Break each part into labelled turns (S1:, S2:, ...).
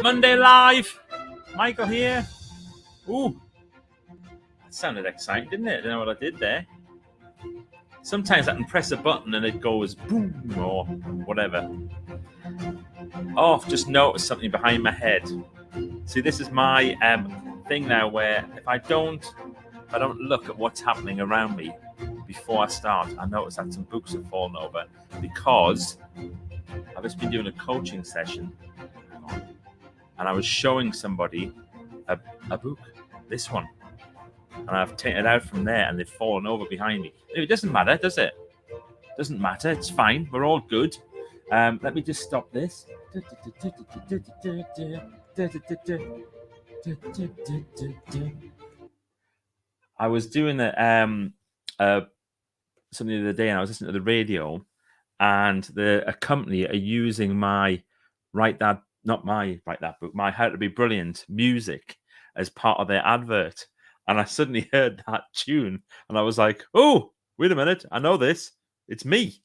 S1: Monday Live. Michael here. Ooh, that sounded exciting, didn't it? I don't know what I did there. Sometimes I can press a button and it goes boom or whatever. Oh, I've just noticed something behind my head. See, this is my thing now where if I don't look at what's happening around me before I start, I notice that some books have fallen over because I've just been doing a coaching session and I was showing somebody a book, this one, and I've taken it out from there and they've fallen over behind me. It doesn't matter, does it? Doesn't matter. It's fine. We're all good. Let me just stop this. I was doing something the other day and I was listening to the radio and a company are using my How to Be Brilliant music as part of their advert. And I suddenly heard that tune and I was like, oh, wait a minute. I know this. It's me.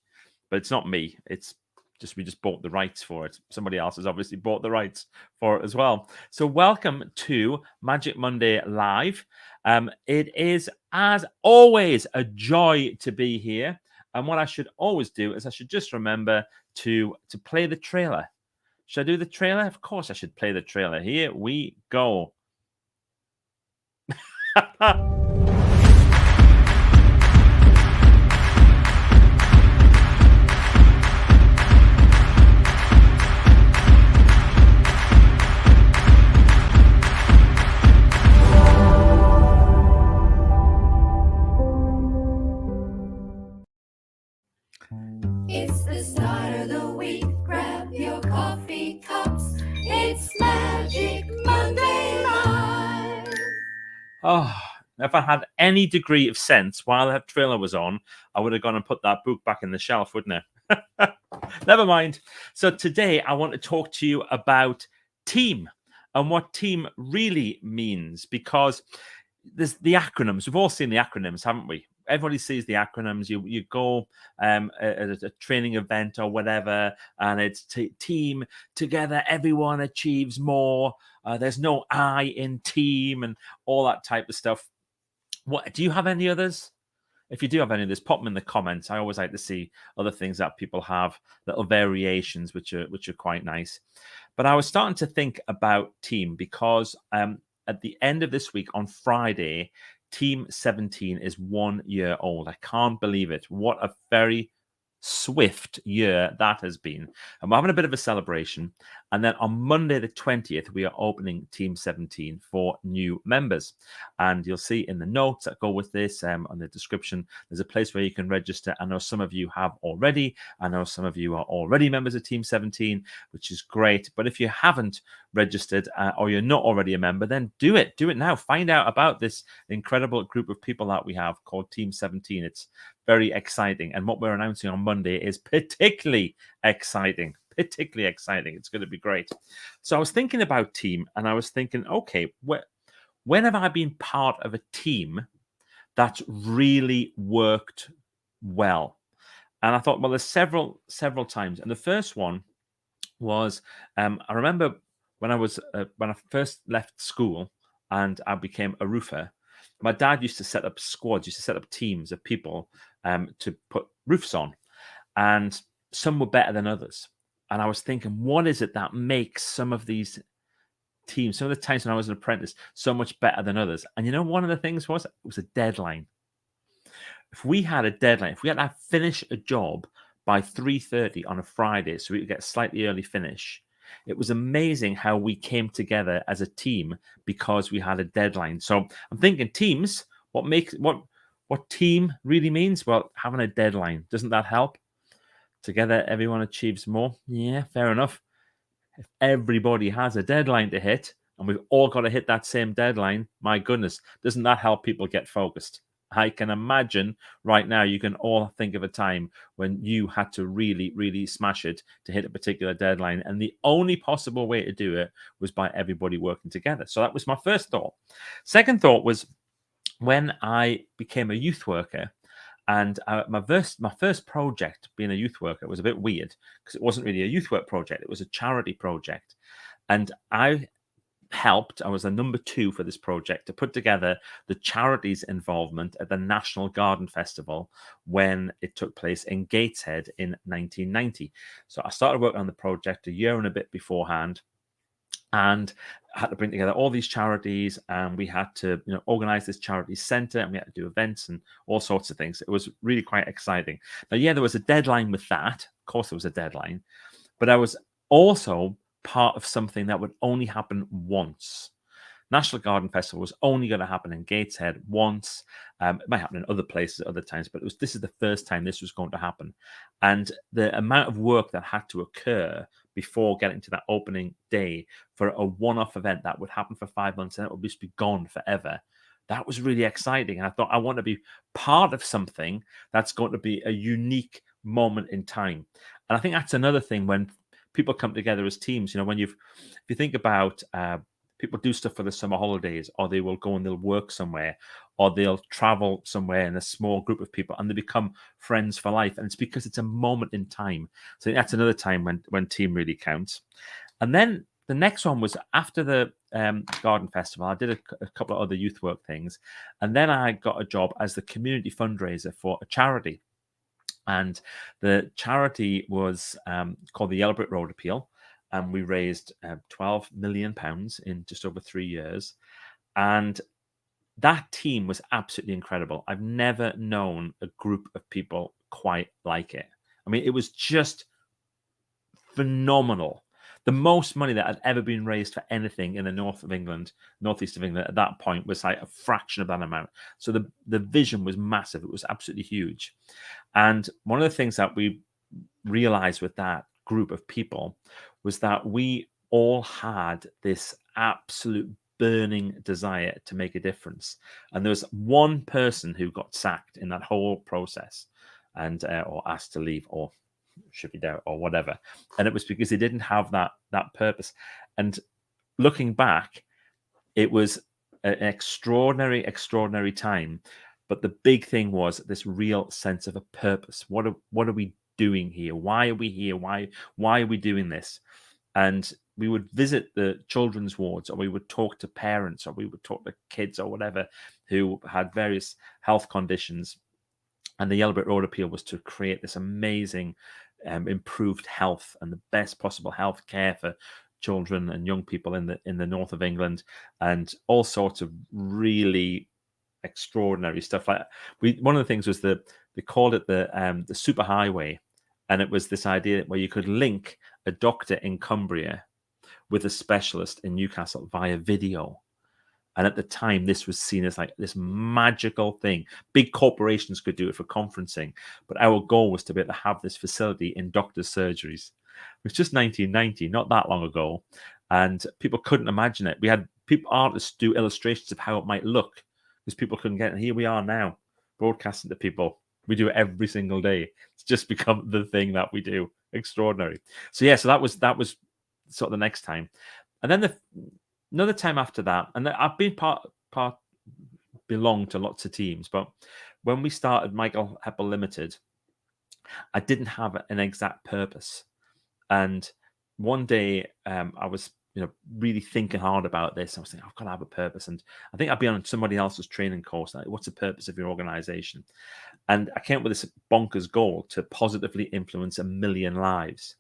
S1: But it's not me. It's just we just bought the rights for it. Somebody else has obviously bought the rights for it as well. So welcome to Magic Monday Live. It is, as always, a joy to be here. And what I should always do is I should just remember to play the trailer. Should I do the trailer? Of course I should play the trailer. Here we go.
S2: It's the start of the week. Grab your coffee cups. It's Magic Monday Live.
S1: Oh, if I had any degree of sense while that trailer was on, I would have gone and put that book back in the shelf, wouldn't I? Never mind. So today I want to talk to you about team and what team really means, because there's the acronyms. We've all seen the acronyms, haven't we? Everybody sees the acronyms. You go at a training event or whatever, and it's team together. Everyone achieves more. There's no I in team and all that type of stuff. What do you have any others? If you do have any of this, pop them in the comments. I always like to see other things that people have, little variations, which are quite nice. But I was starting to think about team because at the end of this week on Friday, Team 17 is 1 year old. I can't believe it. What a very swift year that has been. And we're having a bit of a celebration. And then on Monday the 20th, we are opening Team 17 for new members. And you'll see in the notes that go with this, on the description, there's a place where you can register. I know some of you have already. I know some of you are already members of Team 17, which is great. But if you haven't registered or you're not already a member, then do it. Do it now. Find out about this incredible group of people that we have called Team 17. It's very exciting. And what we're announcing on Monday is particularly exciting. It's going to be great. So I was thinking about team and I was thinking, okay, when have I been part of a team that's really worked well? And I thought, well, there's several times. And the first one was, I remember when I first left school and I became a roofer, my dad used to set up squads, used to set up teams of people to put roofs on. And some were better than others. And I was thinking, what is it that makes some of these teams, some of the times when I was an apprentice, so much better than others? And you know, one of the things was a deadline. If we had a deadline, if we had to finish a job by 3:30 on a Friday, so we could get a slightly early finish, it was amazing how we came together as a team because we had a deadline. So I'm thinking teams, what team really means? Well, having a deadline. Doesn't that help? Together, everyone achieves more. Yeah, fair enough. If everybody has a deadline to hit and we've all got to hit that same deadline, my goodness, doesn't that help people get focused? I can imagine right now you can all think of a time when you had to really, really smash it to hit a particular deadline. And the only possible way to do it was by everybody working together. So that was my first thought. Second thought was when I became a youth worker. And my first project being a youth worker was a bit weird because it wasn't really a youth work project. It was a charity project. And I was the number 2 for this project to put together the charities involvement at the National Garden Festival when it took place in Gateshead in 1990. So I started working on the project a year and a bit beforehand, and I had to bring together all these charities, and we had to organize this charity center, and we had to do events and all sorts of things. It was really quite exciting. Now, yeah, there was a deadline with that. Of course there was a deadline, but I was also part of something that would only happen once. National Garden Festival was only going to happen in Gateshead once. It might happen in other places at other times, but this is the first time this was going to happen. And the amount of work that had to occur before getting to that opening day for a one-off event that would happen for 5 months and it would just be gone forever, that was really exciting. And I thought, I want to be part of something that's going to be a unique moment in time. And I think that's another thing when people come together as teams. If you think about people do stuff for the summer holidays, or they will go and they'll work somewhere, or they'll travel somewhere in a small group of people, and they become friends for life. And it's because it's a moment in time. So I think that's another time when team really counts. And then the next one was after the Garden Festival. I did a couple of other youth work things, and then I got a job as the community fundraiser for a charity. And the charity was called the Yellow Brick Road Appeal, and we raised £12 million in just over 3 years. And that team was absolutely incredible. I've never known a group of people quite like it. I mean, it was just phenomenal. The most money that had ever been raised for anything in the northeast of England at that point was like a fraction of that amount. So the vision was massive. It was absolutely huge. And one of the things that we realized with that group of people was that we all had this absolute burning desire to make a difference. And there was one person who got sacked in that whole process, and or asked to leave, or should be there, or whatever. And it was because they didn't have that purpose. And looking back, it was an extraordinary time. But the big thing was this real sense of a purpose. What are we doing here? Why are we here? Why are we doing this? And we would visit the children's wards, or we would talk to parents, or we would talk to kids or whatever who had various health conditions. And the Yellow Brick Road Appeal was to create this amazing improved health and the best possible health care for children and young people in the north of England, and all sorts of really extraordinary stuff. Like one of the things was they called it the superhighway, and it was this idea where you could link a doctor in Cumbria with a specialist in Newcastle via video. And at the time, this was seen as like this magical thing. Big corporations could do it for conferencing, but our goal was to be able to have this facility in doctors' surgeries. It was just 1990, not that long ago, and people couldn't imagine it. We had artists do illustrations of how it might look because people couldn't get it. And here we are now, broadcasting to people. We do it every single day. It's just become the thing that we do. Extraordinary. So yeah, so that was sort of the next time, and then another time after that, and I've been belonged to lots of teams, but when we started Michael Heppell Limited, I didn't have an exact purpose. And one day I was really thinking hard about this. I was thinking, I've got to have a purpose. And I think I'd be on somebody else's training course. Like, what's the purpose of your organization? And I came up with this bonkers goal to positively influence 1 million lives.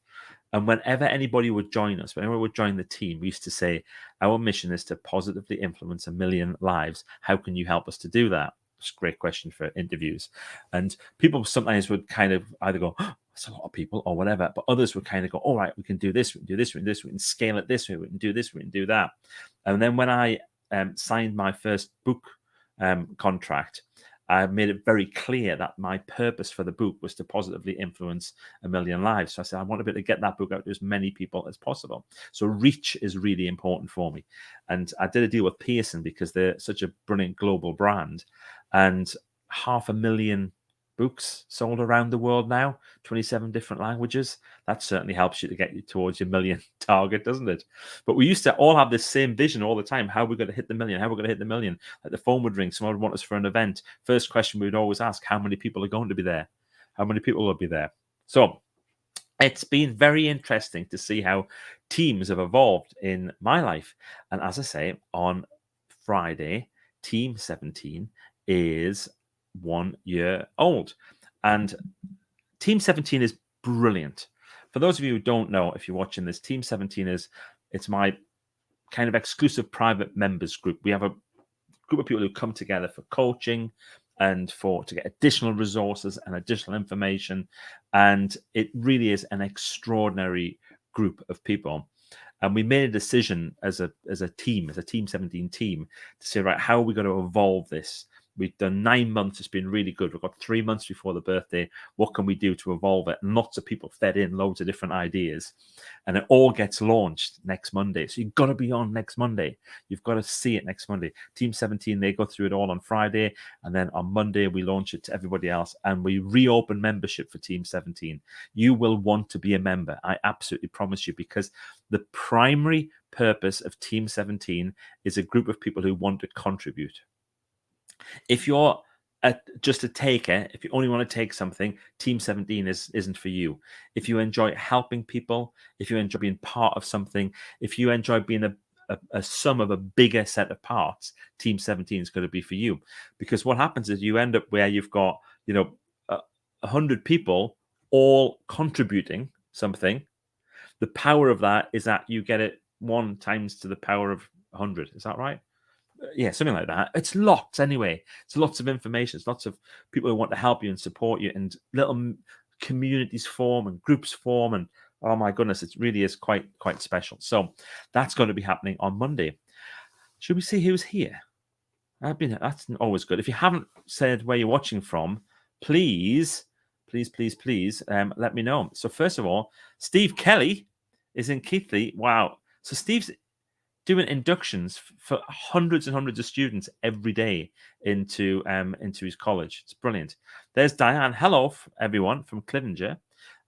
S1: And whenever anybody would join us, whenever we would join the team, we used to say, our mission is to positively influence 1 million lives. How can you help us to do that? It's a great question for interviews. And people sometimes would kind of either go, oh, that's a lot of people, or whatever. But others would kind of go, all right, we can do this, we can do this, we can do this, we can scale it this way, we can do this, we can do that. And then when I signed my first book contract, I made it very clear that my purpose for the book was to positively influence 1 million lives. So I said, I want to be able to get that book out to as many people as possible. So reach is really important for me. And I did a deal with Pearson because they're such a brilliant global brand. And 500,000 books sold around the world now, 27 different languages. That certainly helps you to get you towards your 1 million target, doesn't it? But we used to all have this same vision all the time. How are we going to hit the 1 million? How are we going to hit the 1 million? Like the phone would ring, someone would want us for an event. First question we would always ask, how many people are going to be there? How many people will be there? So it's been very interesting to see how teams have evolved in my life. And as I say, on Friday, Team 17 is 1 year old. And Team 17 is brilliant. For those of you who don't know, if you're watching this, Team 17 it's my kind of exclusive private members group. We have a group of people who come together for coaching and to get additional resources and additional information. And it really is an extraordinary group of people. And we made a decision as a Team 17 team, to say, right, how are we going to evolve this? We've done 9 months. It's been really good. We've got 3 months before the birthday. What can we do to evolve it? And lots of people fed in loads of different ideas. And it all gets launched next Monday. So you've got to be on next Monday. You've got to see it next Monday. Team 17, they go through it all on Friday. And then on Monday, we launch it to everybody else. And we reopen membership for Team 17. You will want to be a member. I absolutely promise you, because the primary purpose of Team 17 is a group of people who want to contribute. If you're just a taker, if you only want to take something, Team 17 isn't for you. If you enjoy helping people, if you enjoy being part of something, if you enjoy being a sum of a bigger set of parts, Team 17 is going to be for you. Because what happens is you end up where you've got 100 people all contributing something. The power of that is that you get it 1 times to the power of 100. Is that right? Yeah, something like that. It's lots anyway. It's lots of information. It's lots of people who want to help you and support you, and little communities form and groups form. And oh my goodness, it really is quite special. So that's going to be happening on Monday. Should we see who's here? That's always good. If you haven't said where you're watching from, please let me know. So first of all, Steve Kelly is in Keighley. Wow. So Steve's doing inductions for hundreds and hundreds of students every day into his college. It's brilliant. There's Diane. Hello, everyone, from Clivinger.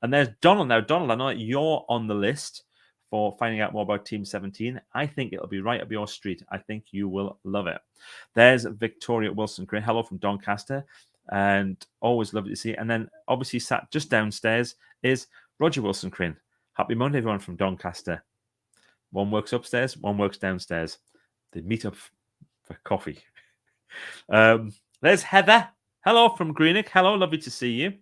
S1: And there's Donald. Now, Donald, I know that you're on the list for finding out more about Team 17. I think it'll be right up your street. I think you will love it. There's Victoria Wilson Crane. Hello from Doncaster. And always lovely to see you. And then obviously sat just downstairs is Roger Wilson Crane. Happy Monday, everyone from Doncaster. One works upstairs, one works downstairs. They meet up for coffee. There's Heather. Hello from Greenock. Hello, lovely to see you.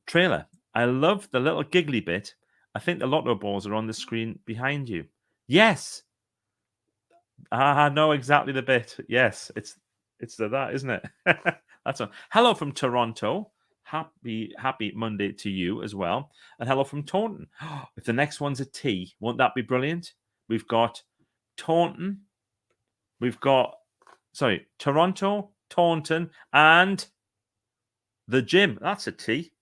S1: Trailer, I love the little giggly bit. I think the lotto balls are on the screen behind you. Yes. I know exactly the bit. Yes, it's that, isn't it? That's on. Hello from Toronto. Happy Monday to you as well. And hello from Taunton. If the next one's a T, won't that be brilliant? We've got Taunton. We've got, Toronto, Taunton, and the gym. That's a T.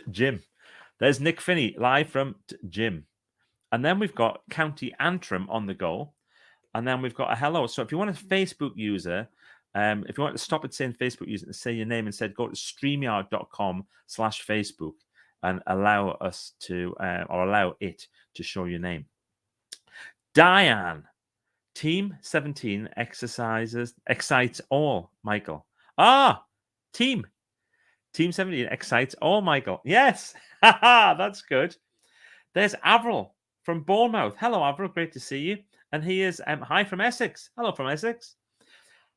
S1: Gym. There's Nick Finney live from gym. And then we've got County Antrim on the go. And then we've got a hello. So if you want a Facebook user, if you want to stop it saying Facebook user and say your name instead, go to StreamYard.com/Facebook and allow us to, or allow it to show your name. Diane, Team 17 excites all, Michael. Team 17 excites all, Michael. Yes, that's good. There's Avril from Bournemouth. Hello, Avril, great to see you. And he is, hi from Essex. Hello from Essex.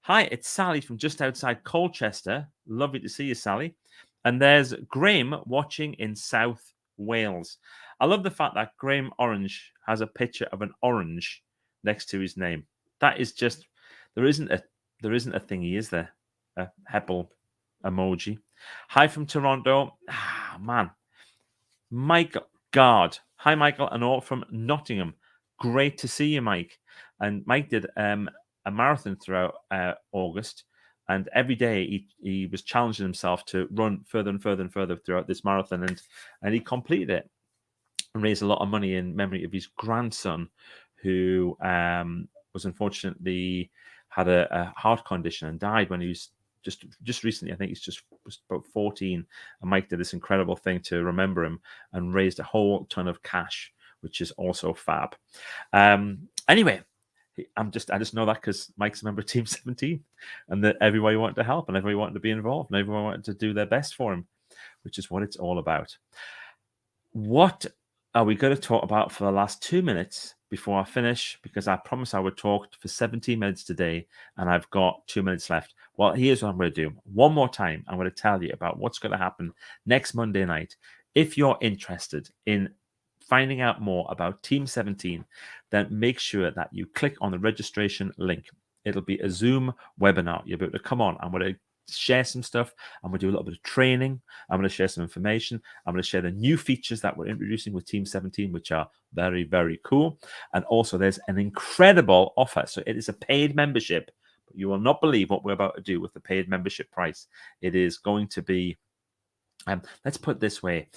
S1: Hi, it's Sally from just outside Colchester. Lovely to see you, Sally. And there's Graham watching in South Wales. I love the fact that Graham Orange has a picture of an orange next to his name. That is just, there isn't a thingy, is there? A Heppel emoji. Hi from Toronto. Man. Michael Guard. Hi, Michael, and all from Nottingham. Great to see you, Mike. And Mike did a marathon throughout August, and every day he was challenging himself to run further and further and further throughout this marathon, and he completed it and raised a lot of money in memory of his grandson, who was unfortunately had a heart condition and died when he was just recently. I think was about 14, and Mike did this incredible thing to remember him and raised a whole ton of cash, which is also fab. Anyway, I just know that because Mike's a member of Team 17, and that everybody wanted to help and everybody wanted to be involved and everyone wanted to do their best for him, which is what it's all about. What are we going to talk about for the last 2 minutes before I finish? Because I promised I would talk for 17 minutes today, and I've got 2 minutes left. Well, here's what I'm going to do. One more time, I'm going to tell you about what's going to happen next Monday night. If you're interested in finding out more about Team 17, then make sure that you click on the registration link. It'll be a Zoom webinar. You'll be able to come on. I'm going to share some stuff. I'm going to do a little bit of training. I'm going to share some information. I'm going to share the new features that we're introducing with Team 17, which are very, very cool. And also, there's an incredible offer. So it is a paid membership. But you will not believe what we're about to do with the paid membership price. It is going to be, let's put it this way,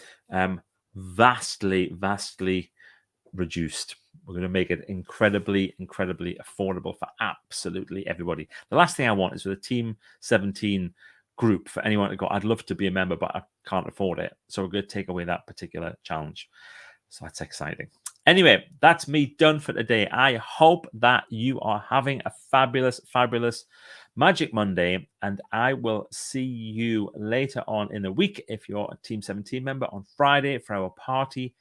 S1: vastly reduced. We're going to make it incredibly affordable for absolutely everybody. The last thing I want is for the Team 17 group, for anyone to go, I'd love to be a member, but I can't afford it. So we're going to take away that particular challenge. So that's exciting. Anyway, that's me done for today. I hope that you are having a fabulous Magic Monday, and I will see you later on in the week if you're a Team 17 member on Friday for our party.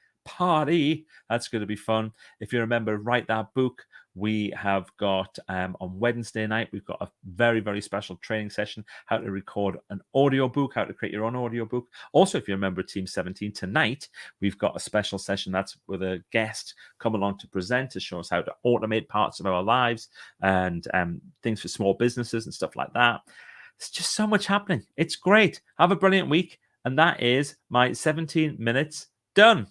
S1: That's going to be fun. If you remember, write that book. We have got on Wednesday night, we've got a very special training session, how to record an audiobook, how to create your own audiobook. Also, if you remember Team 17, tonight we've got a special session that's with a guest come along to present, to show us how to automate parts of our lives and things for small businesses and stuff like that. There's just so much happening. It's great. Have a brilliant week. And that is my 17 minutes done.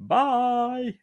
S1: Bye.